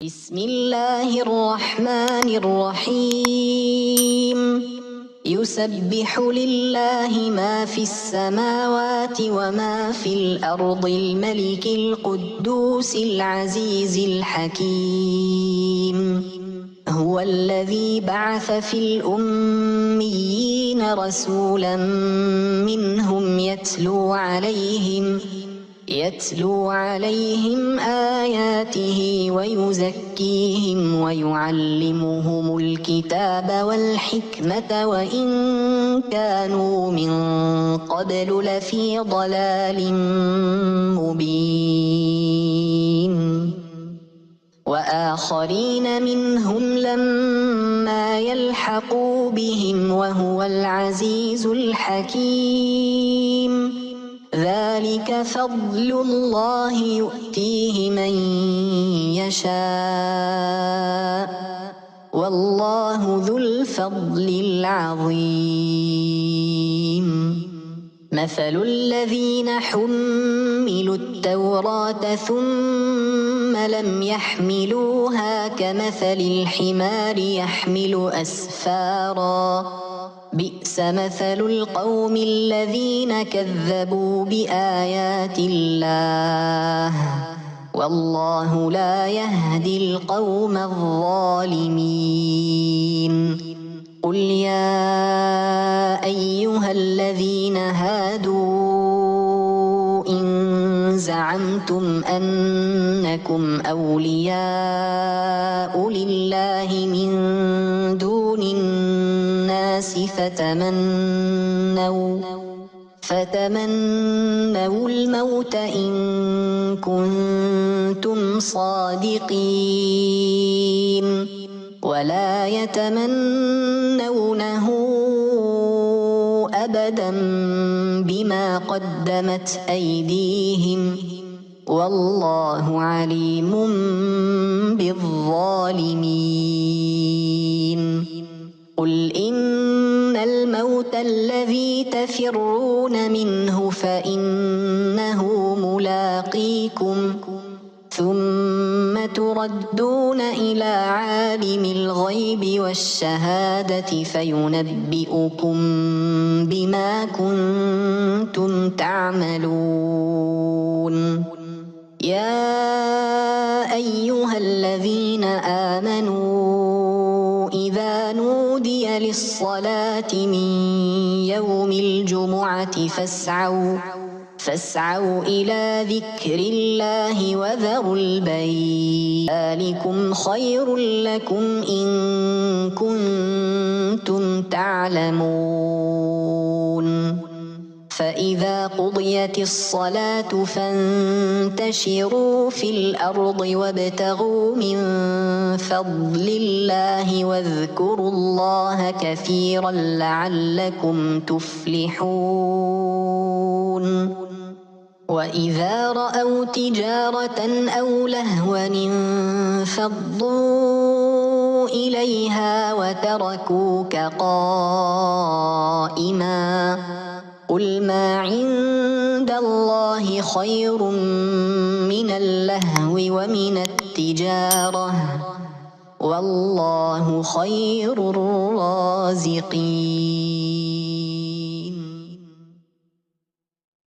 بسم الله الرحمن الرحيم يسبح لله ما في السماوات وما في الأرض الملك القدوس العزيز الحكيم هو الذي بعث في الأميين رسولا منهم يتلو عليهم آياته ويزكيهم ويعلمهم الكتاب والحكمة وإن كانوا من قبل لفي ضلال مبين وآخرين منهم لما يلحقوا بهم وهو العزيز الحكيم ذلك فضل الله يؤتيه من يشاء والله ذو الفضل العظيم مثل الذين حملوا التوراة ثم لم يحملوها كمثل الحمار يحمل أسفارا بئس مثل القوم الذين كذبوا بآيات الله والله لا يهدي القوم الظالمين قل يا أيها الذين هادوا إن زعمتم أنكم أولياء لله من دون الناس فتمنوا الموت إن كنتم صادقين ولا يتمنونه أبدا بما قدمت أيديهم والله عليم بالظالمين قل إن الموت الذي تفرون منه فإنه ملاقيكم ثم تردون إلى عالم الغيب والشهادة فينبئكم بما كنتم تعملون يا أيها الذين آمنوا إذا نودي للصلاة من يوم الجمعة فاسعوا إلى ذكر الله وذروا البيع ذلكم خير لكم إن كنتم تعلمون فإذا قضيت الصلاة فانتشروا في الأرض وابتغوا من فضل الله واذكروا الله كثيرا لعلكم تفلحون وإذا رأوا تجارة أو لهوا انفضوا إليها وتركوك قائما قل ما عند الله خير من اللهو ومن التجارة والله خير الرازقين